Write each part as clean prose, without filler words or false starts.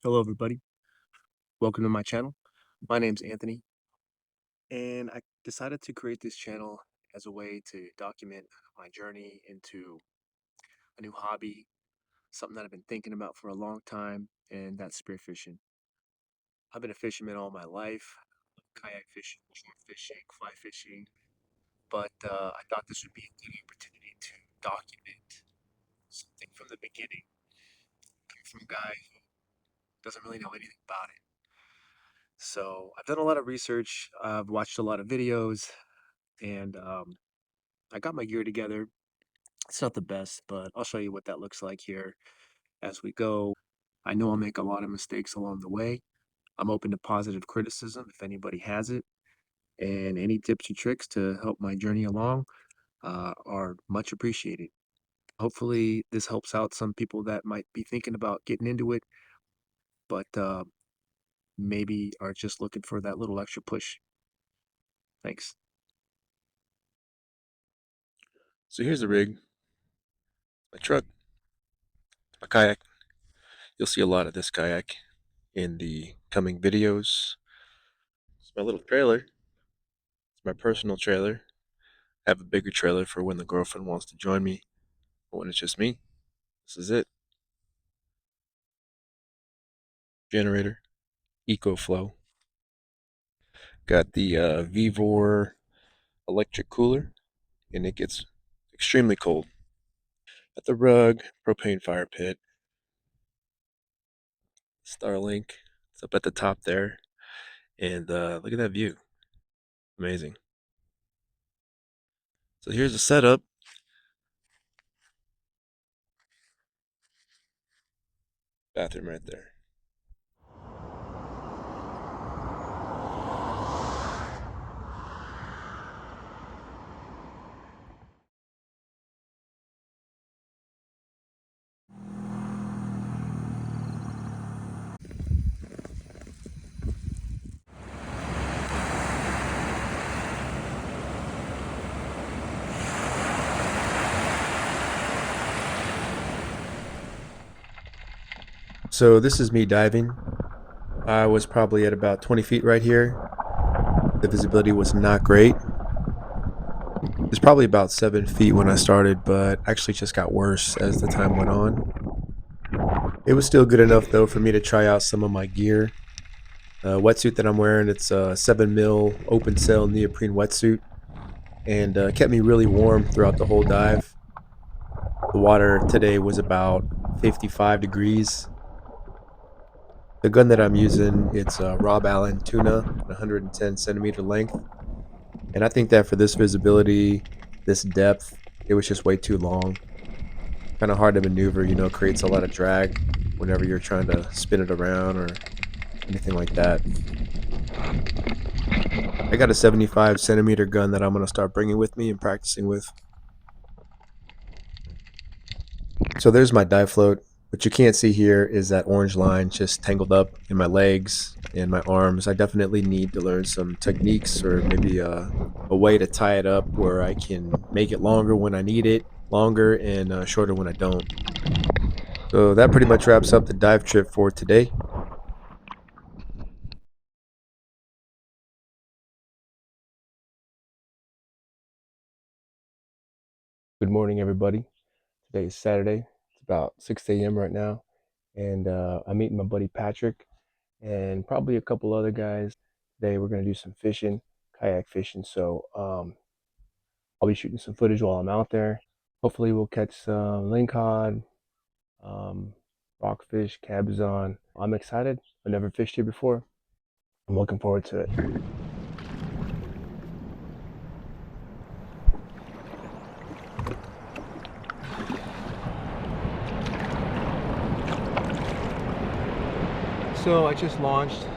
Hello, everybody. Welcome to my channel. My name's Anthony, and I decided to create this channel as a way to document my journey into a new hobby, something that I've been thinking about for a long time, and that's spearfishing. I've been a fisherman all my life, kayak fishing, short fishing, fly fishing, but I thought this would be a good opportunity to document something from the beginning, coming from a guy who doesn't really know anything about it. So I've done a lot of research, I've watched a lot of videos, and I got my gear together. It's not the best, but I'll show you what that looks like here as we go. I know I'll make a lot of mistakes along the way. I'm open to positive criticism if anybody has it, and any tips or tricks to help my journey along are much appreciated. Hopefully, this helps out some people that might be thinking about getting into it, but maybe are just looking for that little extra push. Thanks. So here's the rig, my truck, my kayak. You'll see a lot of this kayak in the coming videos. It's my little trailer. It's my personal trailer. I have a bigger trailer for when the girlfriend wants to join me, but when it's just me, this is it. Generator, EcoFlow. Got the Vivor electric cooler, and it gets extremely cold. Got the rug, propane fire pit, Starlink. It's up at the top there, and look at that view. Amazing. So here's the setup. Bathroom right there. So this is me diving. I was probably at about 20 feet right here. The visibility was not great. It was probably about 7 feet when I started, but actually just got worse as the time went on. It was still good enough though for me to try out some of my gear. Wetsuit that I'm wearing, it's a 7 mil open cell neoprene wetsuit, and kept me really warm throughout the whole dive. The water today was about 55 degrees. The gun that I'm using, it's a Rob Allen tuna, 110 centimeter length. And I think that for this visibility, this depth, it was just way too long. Kind of hard to maneuver, creates a lot of drag whenever you're trying to spin it around or anything like that. I got a 75 centimeter gun that I'm going to start bringing with me and practicing with. So there's my dive float. What you can't see here is that orange line just tangled up in my legs and my arms. I definitely need to learn some techniques or maybe a way to tie it up where I can make it longer when I need it, longer and shorter when I don't. So that pretty much wraps up the dive trip for today. Good morning, everybody. Today is Saturday. It's about 6 a.m. right now, and I'm meeting my buddy Patrick and probably a couple other guys. Today we're gonna do some fishing, kayak fishing. So I'll be shooting some footage while I'm out there. Hopefully we'll catch some lingcod, um, rockfish, cabezon. I'm excited. I've never fished here before. I'm looking forward to it. So I just launched.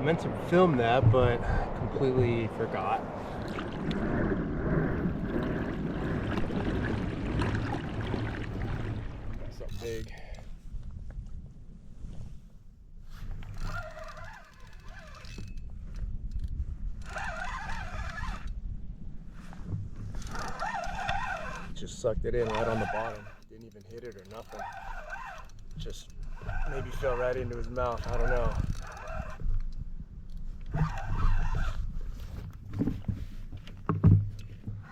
Meant to film that, but completely forgot. Got something big. Just sucked it in right on the bottom. Didn't even hit it or nothing. Just Maybe fell right into his mouth. I don't know.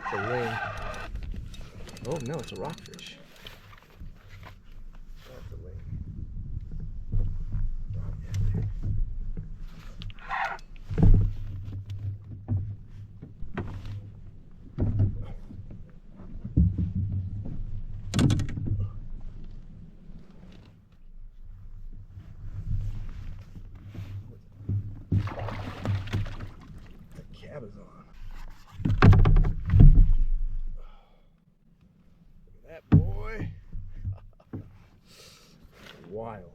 It's a ring. Oh no, it's a rockfish. That's a ring. The cab is on. Look at that boy. Wild.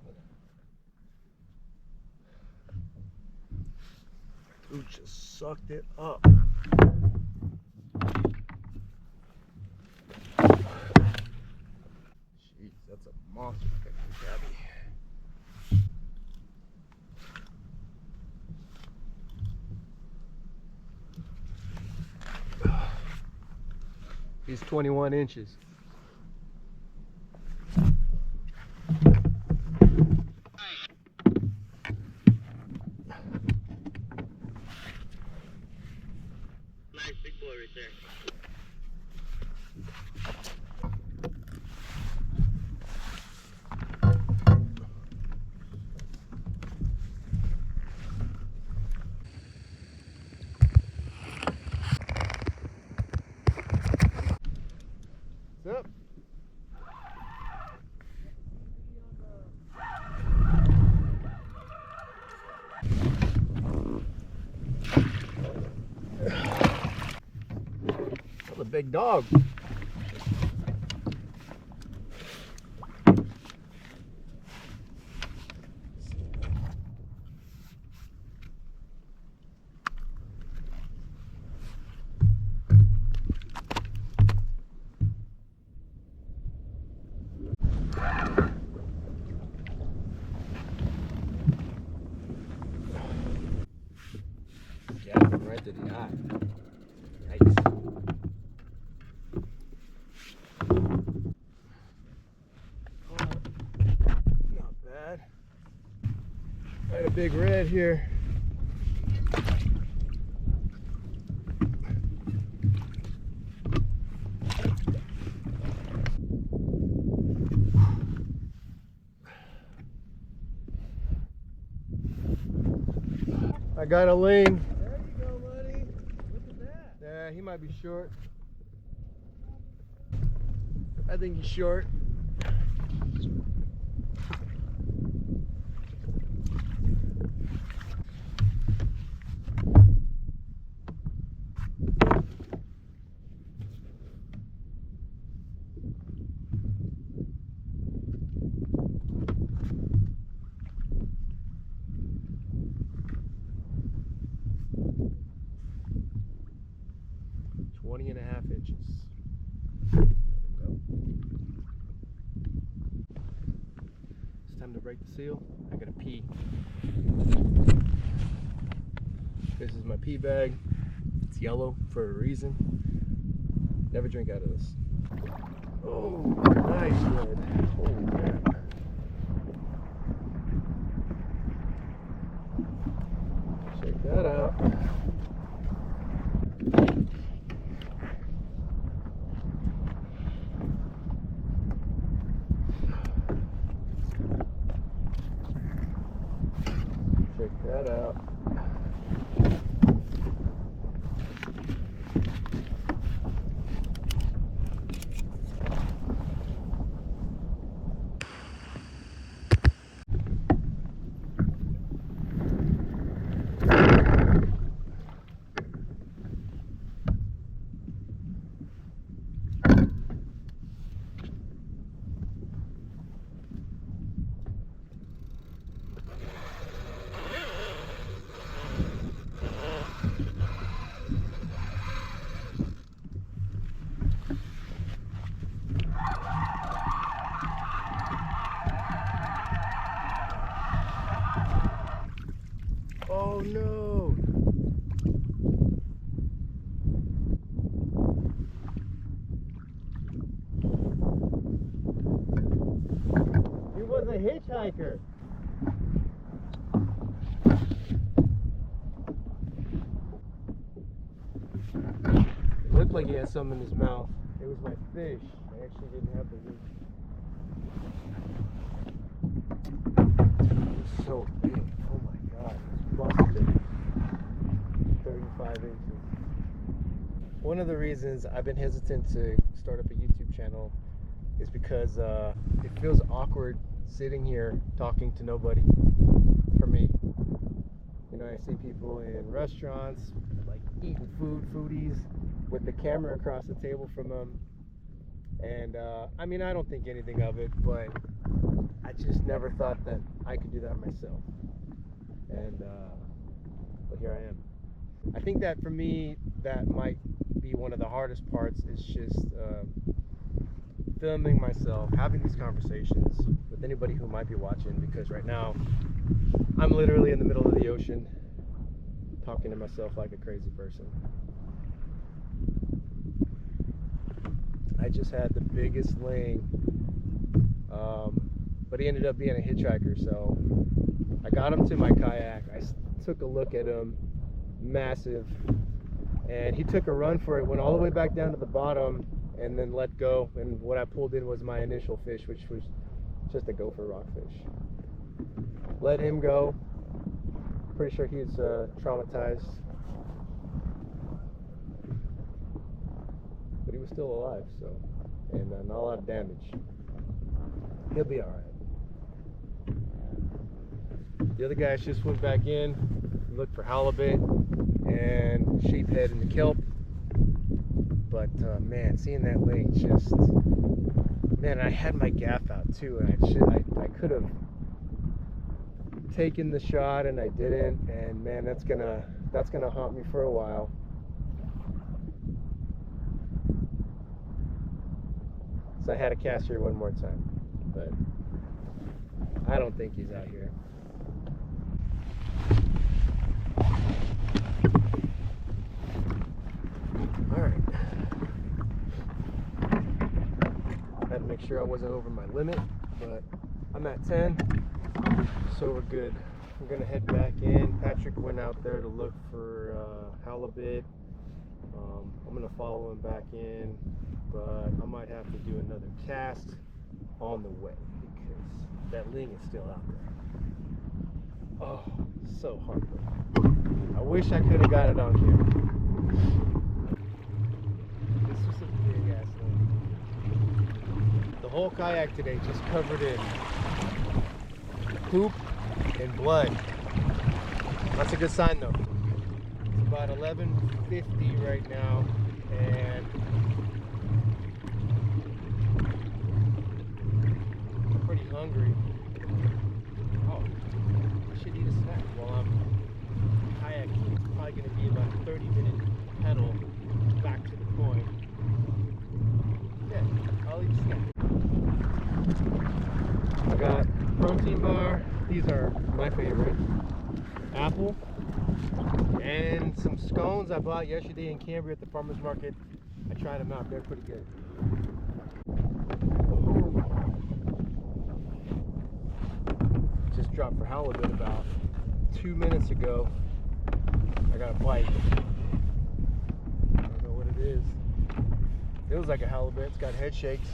Dude just sucked it up. Jeez, that's a monster cabby. He's 21 inches. Nice big boy right there. What's up? That's a big dog. Got him right to the eye. Yikes. Not bad. Got a big red here. I got a lean. There you go, buddy. Look at that. Yeah, he might be short. I think he's short. Inches. There we go. It's time to break the seal. I gotta pee. This is my pee bag. It's yellow for a reason. Never drink out of this. Oh, nice red. Holy crap. Check that out. Check that out. hitchhiker. It looked like he had something in his mouth. It was my fish. I actually didn't have the leak. It was so big. Oh my god. It must have been 35 inches. One of the reasons I've been hesitant to start up a YouTube channel is because it feels awkward sitting here talking to nobody for me. You know, I see people in restaurants, like eating food, foodies, with the camera across the table from them. And I mean, I don't think anything of it, but I just never thought that I could do that myself. And but here I am. I think that for me, that might be one of the hardest parts, is just filming myself, having these conversations with anybody who might be watching, because right now I'm literally in the middle of the ocean talking to myself like a crazy person. I just had the biggest ling, but he ended up being a hitchhiker, so I got him to my kayak. I took a look at him, massive, and he took a run for it, went all the way back down to the bottom, and then let go. And what I pulled in was my initial fish, which was just a gopher rockfish. Let him go. Pretty sure he's traumatized, but he was still alive, so, and not a lot of damage. He'll be all right. The other guys just went back in, looked for halibut and sheephead in the kelp. But man, seeing that lake, just, man, I had my gaff out too, and I could have taken the shot, and I didn't. And man, that's gonna haunt me for a while. So I had to cast here one more time, but I don't think he's out here. All right. Had to make sure I wasn't over my limit, but I'm at 10, so we're good. I'm gonna head back in. Patrick went out there to look for halibut. I'm gonna follow him back in, but I might have to do another cast on the way because that ling is still out there. Oh, so heartbreaking. I wish I could have got it on camera. This was a big ass ling. The whole kayak today just covered in poop and blood. That's a good sign though. It's about 11:50 right now, and I'm pretty hungry. Oh, I should eat a snack while I'm kayaking. It's probably going to be about a 30-minute pedal back to the point. Yeah, I'll eat a snack. I got protein bar. These are my favorite. Apple. And some scones I bought yesterday in Cambria at the farmer's market. I tried them out. They're pretty good. Just dropped for halibut about 2 minutes ago. I got a bite. I don't know what it is. It was like a halibut. It's got head shakes.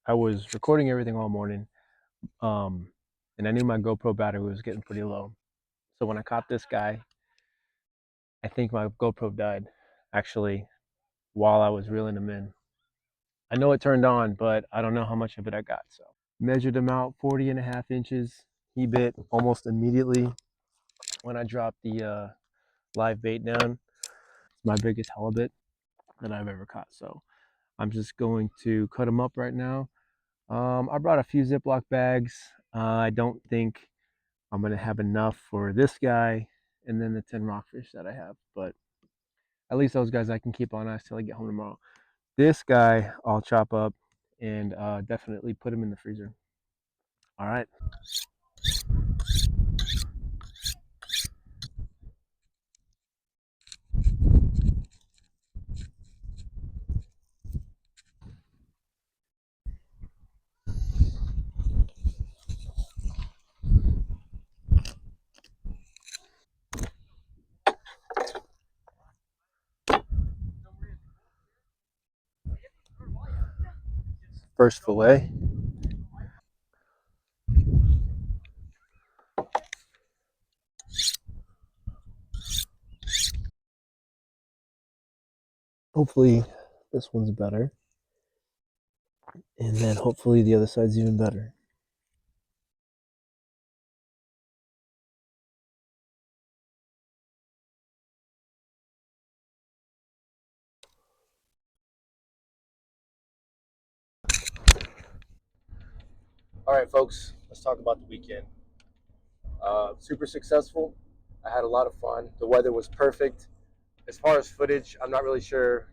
I was recording everything all morning, and I knew my GoPro battery was getting pretty low. So when I caught this guy, I think my GoPro died actually while I was reeling them in. I know it turned on, but I don't know how much of it I got. So measured him out 40.5 inches. He bit almost immediately when I dropped the live bait down. It's my biggest halibut that I've ever caught. So I'm just going to cut him up right now. I brought a few Ziploc bags. I don't think I'm going to have enough for this guy and then the 10 rockfish that I have. But at least those guys I can keep on ice till I get home tomorrow. This guy I'll chop up and definitely put him in the freezer. All right. First fillet. Hopefully this one's better. And then hopefully the other side's even better. All right, folks, let's talk about the weekend. Super successful. I had a lot of fun. The weather was perfect. As far as footage, I'm not really sure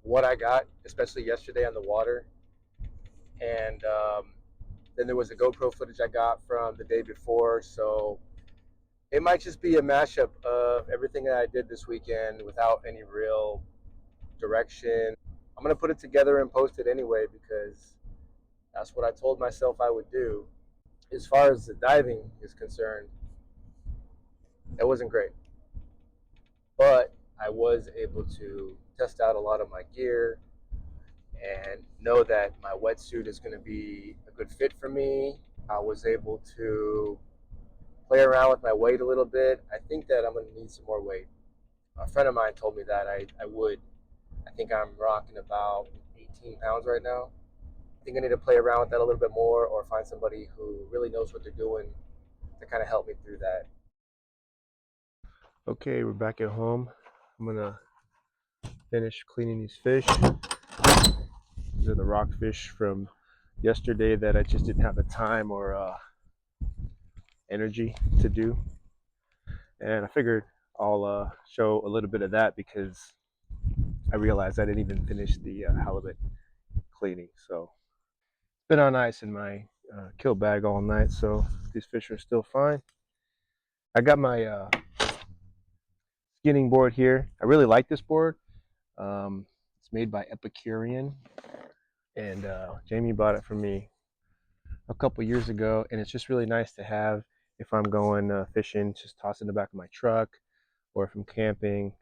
what I got, especially yesterday on the water. And then there was a GoPro footage I got from the day before. So it might just be a mashup of everything that I did this weekend without any real direction. I'm going to put it together and post it anyway because that's what I told myself I would do. As far as the diving is concerned, it wasn't great. But I was able to test out a lot of my gear and know that my wetsuit is going to be a good fit for me. I was able to play around with my weight a little bit. I think that I'm going to need some more weight. A friend of mine told me that I would. I think I'm rocking about 18 pounds right now. I think I need to play around with that a little bit more or find somebody who really knows what they're doing to kind of help me through that. Okay, we're back at home. I'm going to finish cleaning these fish. These are the rockfish from yesterday that I just didn't have the time or energy to do. And I figured I'll show a little bit of that because I realized I didn't even finish the halibut cleaning. So it's been on ice in my kill bag all night, so these fish are still fine. I got my skinning board here. I really like this board. It's made by Epicurean, and Jamie bought it for me a couple years ago, and it's just really nice to have if I'm going fishing, just toss in the back of my truck, or if I'm camping.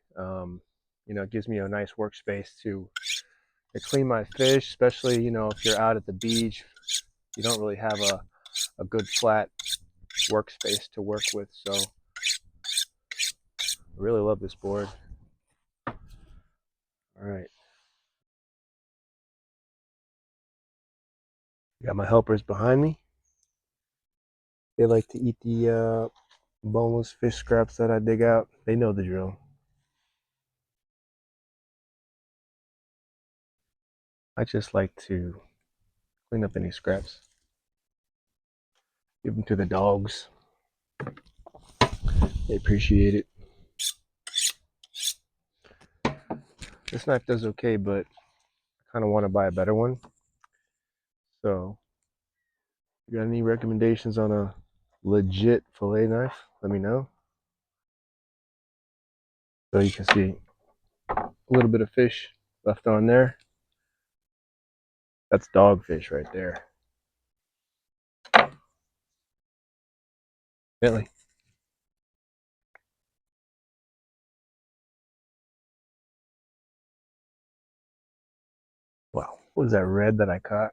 It gives me a nice workspace to clean my fish, especially if you're out at the beach, you don't really have a good flat workspace to work with. So I really love this board. All right, got my helpers behind me. They like to eat the boneless fish scraps that I dig out. They know the drill. I just like to clean up any scraps. Give them to the dogs. They appreciate it. This knife does okay, but I kind of want to buy a better one. So, if you got any recommendations on a legit fillet knife, let me know. So you can see a little bit of fish left on there. That's dogfish right there. Bentley. Wow. What was that red that I caught?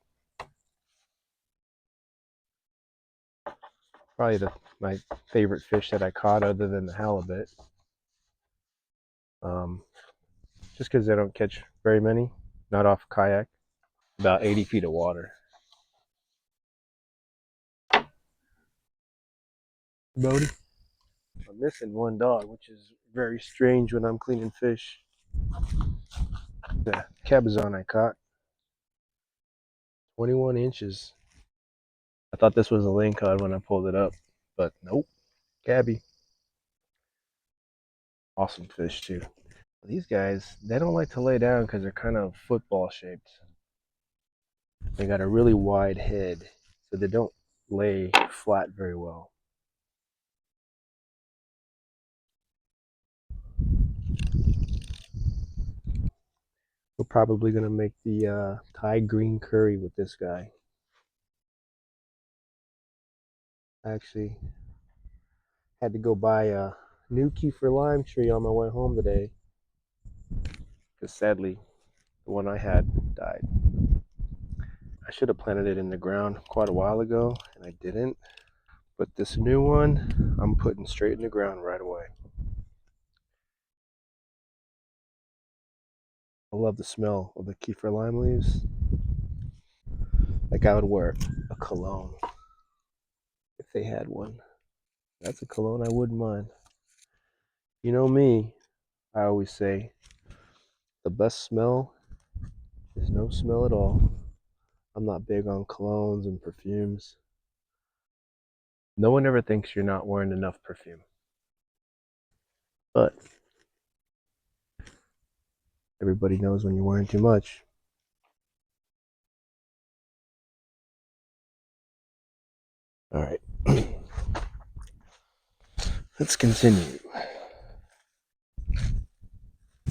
Probably my favorite fish that I caught other than the halibut. just because I don't catch very many, not off kayak, about 80 feet of water. Bodie? I'm missing one dog, which is very strange when I'm cleaning fish. The cabezon I caught, 21 inches. I thought this was a lingcod when I pulled it up, but nope, cabby. Awesome fish too. These guys, they don't like to lay down because they're kind of football shaped. They got a really wide head, so they don't lay flat very well. We're probably going to make the Thai green curry with this guy. I actually had to go buy a new Kefir lime tree on my way home today because sadly the one I had died. I should have planted it in the ground quite a while ago and I didn't. But this new one, I'm putting straight in the ground right away. I love the smell of the Kefir lime leaves. Like I would wear a cologne if they had one. That's a cologne I wouldn't mind. You know me, I always say the best smell is no smell at all. I'm not big on colognes and perfumes. No one ever thinks you're not wearing enough perfume. But everybody knows when you're wearing too much. All right. Let's continue.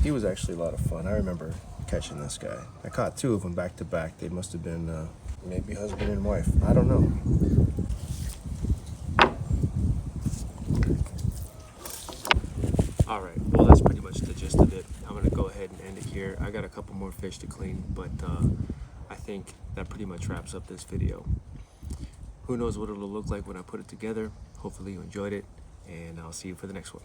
He was actually a lot of fun. I remember catching this guy. I caught two of them back to back. They must have been maybe husband and wife. I don't know. Alright, well that's pretty much the gist of it. I'm going to go ahead and end it here. I got a couple more fish to clean, but I think that pretty much wraps up this video. Who knows what it'll look like when I put it together. Hopefully you enjoyed it, and I'll see you for the next one.